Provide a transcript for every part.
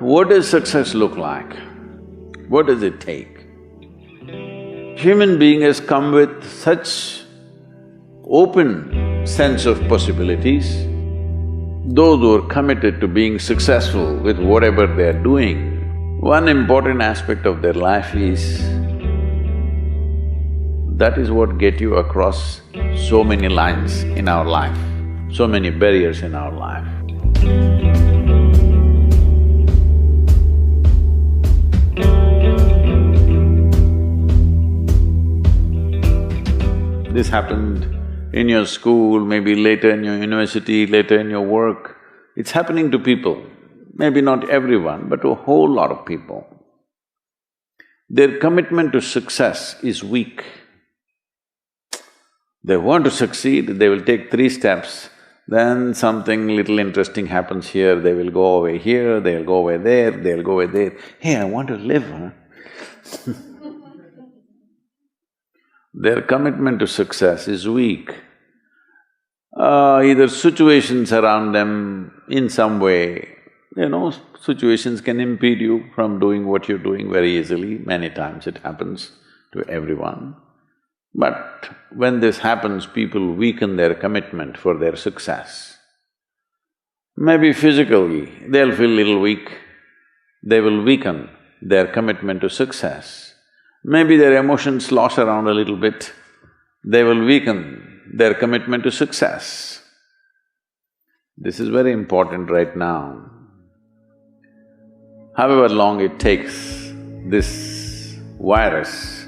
what does success look like? What does it take? Human being has come with such open sense of possibilities. Those who are committed to being successful with whatever they're doing, one important aspect of their life is that is what get you across so many lines in our life, so many barriers in our life. This happened in your school, maybe later in your university, later in your work. It's happening to people, maybe not everyone, but to a whole lot of people. Their commitment to success is weak. They want to succeed, they will take 3 steps, then something little interesting happens here, they will go away here, they'll go away there, they'll go away there. Hey, I want to live, huh? Their commitment to success is weak. Either situations around them in some way, situations can impede you from doing what you're doing very easily. Many times it happens to everyone. But when this happens, people weaken their commitment for their success. Maybe physically, they'll feel little weak, they will weaken their commitment to success. Maybe their emotions slosh around a little bit, they will weaken their commitment to success. This is very important right now. However long it takes, this virus,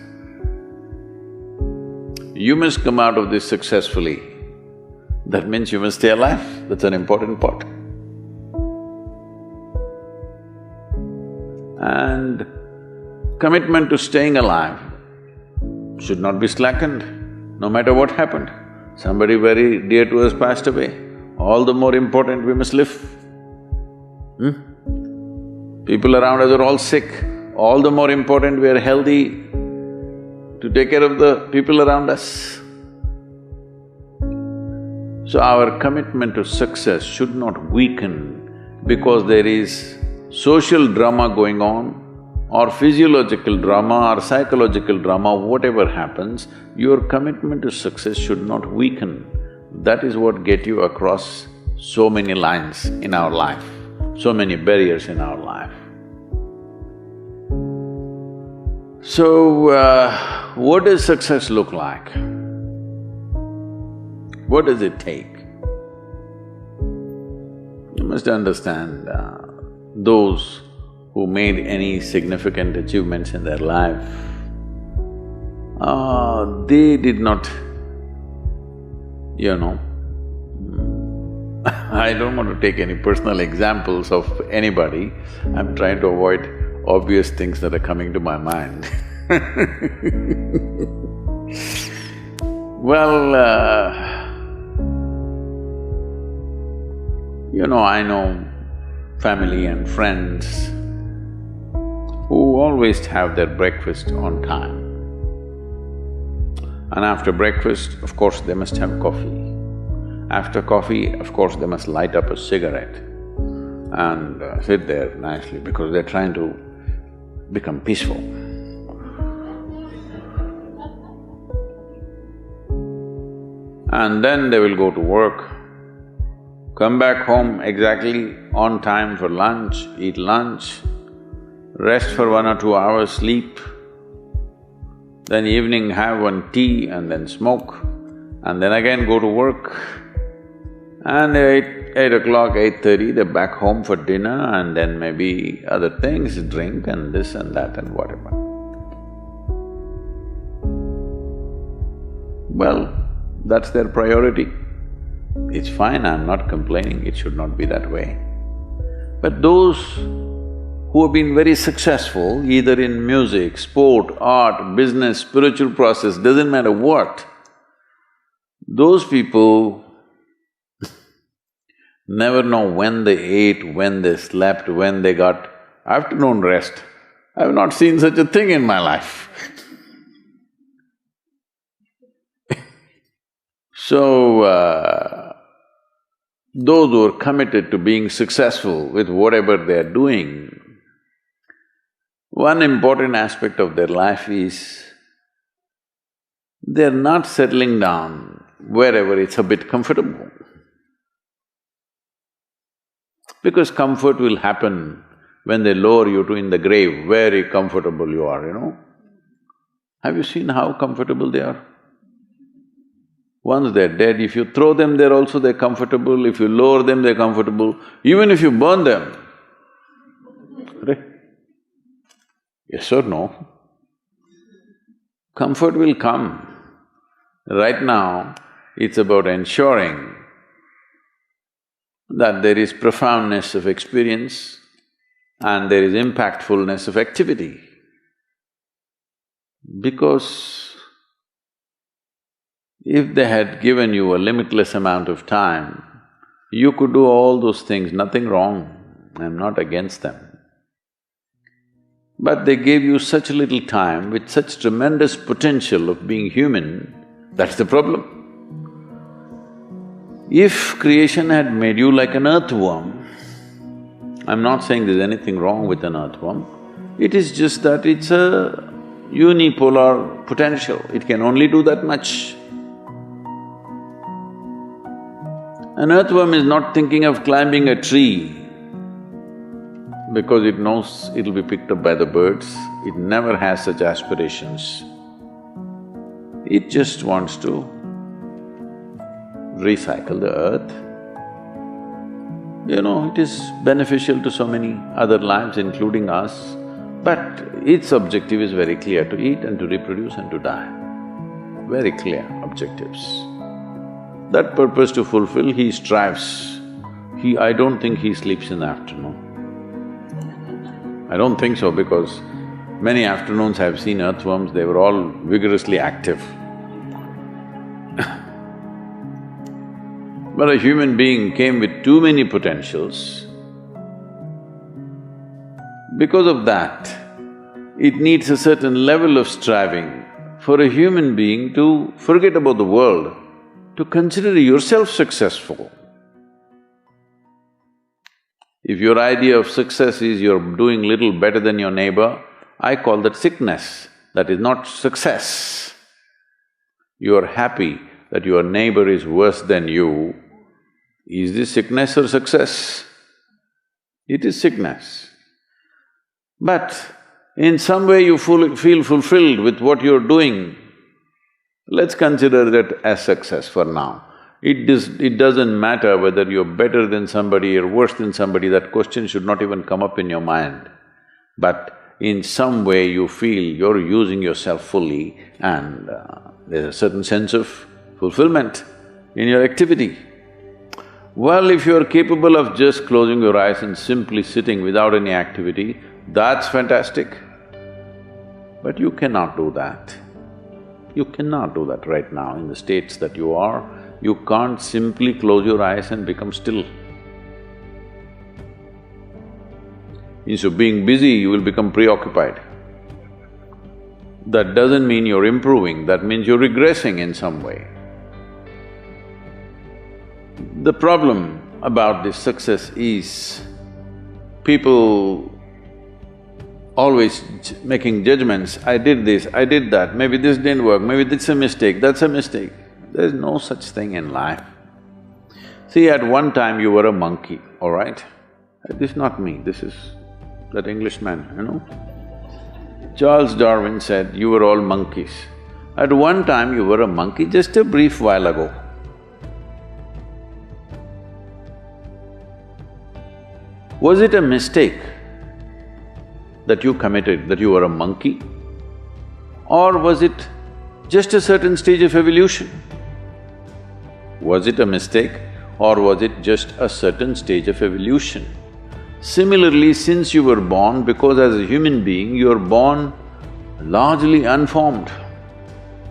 you must come out of this successfully. That means you must stay alive, that's an important part. And commitment to staying alive should not be slackened, no matter what happened. Somebody very dear to us passed away, all the more important we must live. People around us are all sick, all the more important we are healthy to take care of the people around us. So our commitment to success should not weaken because there is social drama going on, or physiological drama or psychological drama, whatever happens, your commitment to success should not weaken. That is what get you across so many lines in our life, so many barriers in our life. So, what does success look like? What does it take? You must understand, those who made any significant achievements in their life, they did not, I don't want to take any personal examples of anybody, I'm trying to avoid obvious things that are coming to my mind. Well, I know family and friends who always have their breakfast on time. And after breakfast, of course, they must have coffee. After coffee, of course, they must light up a cigarette and sit there nicely because they're trying to become peaceful. And then they will go to work, come back home exactly on time for lunch, eat lunch, rest for 1 or 2 hours, sleep, then evening have one tea and then smoke, and then again go to work. And 8 o'clock, 8:30, they're back home for dinner and then maybe other things, drink and this and that and whatever. Well, that's their priority. It's fine, I'm not complaining, it should not be that way. But those who have been very successful, either in music, sport, art, business, spiritual process, doesn't matter what, those people never know when they ate, when they slept, when they got afternoon rest. I have not seen such a thing in my life. So, those who are committed to being successful with whatever they're doing, One important aspect of their life is they're not settling down wherever it's a bit comfortable. Because comfort will happen when they lower you to in the grave, very comfortable you are, you know. Have you seen how comfortable they are? Once they're dead, if you throw them there also they're comfortable, if you lower them they're comfortable, even if you burn them. Right? Yes or no? Comfort will come. Right now, it's about ensuring that there is profoundness of experience and there is impactfulness of activity. Because if they had given you a limitless amount of time, you could do all those things, nothing wrong, I'm not against them. But they gave you such little time with such tremendous potential of being human, that's the problem. If creation had made you like an earthworm, I'm not saying there's anything wrong with an earthworm, it is just that it's a unipolar potential, it can only do that much. An earthworm is not thinking of climbing a tree because it knows it'll be picked up by the birds, it never has such aspirations. It just wants to recycle the earth. You know, it is beneficial to so many other lives, including us, but its objective is very clear, to eat and to reproduce and to die. Very clear objectives. That purpose to fulfill, he strives. I don't think he sleeps in the afternoon. I don't think so, because many afternoons I've seen earthworms, they were all vigorously active. But a human being came with too many potentials. Because of that, it needs a certain level of striving for a human being to forget about the world, to consider yourself successful. If your idea of success is you're doing little better than your neighbor, I call that sickness, that is not success. You're happy that your neighbor is worse than you, is this sickness or success? It is sickness. But in some way you feel fulfilled with what you're doing, let's consider that as success for now. It doesn't matter whether you're better than somebody or worse than somebody, that question should not even come up in your mind. But in some way you feel you're using yourself fully and there's a certain sense of fulfillment in your activity. Well, if you're capable of just closing your eyes and simply sitting without any activity, that's fantastic. But you cannot do that. You cannot do that right now in the states that you are. You can't simply close your eyes and become still. Instead of being busy, you will become preoccupied. That doesn't mean you're improving, that means you're regressing in some way. The problem about this success is people always making judgments, I did this, I did that, maybe this didn't work, maybe this is a mistake, that's a mistake. There's no such thing in life. See, at one time you were a monkey, all right? This is not me, this is that Englishman, you know. Charles Darwin said, you were all monkeys. At one time you were a monkey, just a brief while ago. Was it a mistake that you committed, that you were a monkey? Or was it just a certain stage of evolution? Was it a mistake or was it just a certain stage of evolution? Similarly, since you were born, because as a human being, you're born largely unformed,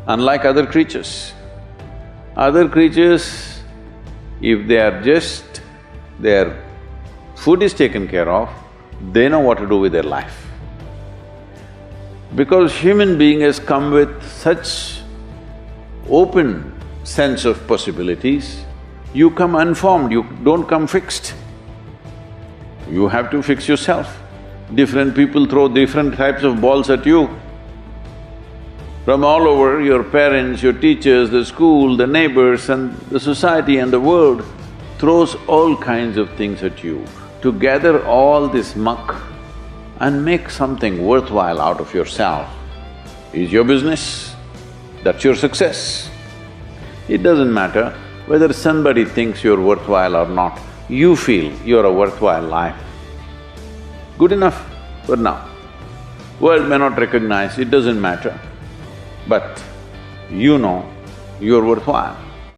unlike other creatures. Other creatures, if they are just… their food is taken care of, they know what to do with their life. Because human being has come with such open sense of possibilities, you come unformed, you don't come fixed. You have to fix yourself. Different people throw different types of balls at you. From all over, your parents, your teachers, the school, the neighbors and the society and the world throws all kinds of things at you. To gather all this muck and make something worthwhile out of yourself is your business. That's your success. It doesn't matter whether somebody thinks you're worthwhile or not, you feel you're a worthwhile life. Good enough for now. World may not recognize, it doesn't matter, but you know you're worthwhile.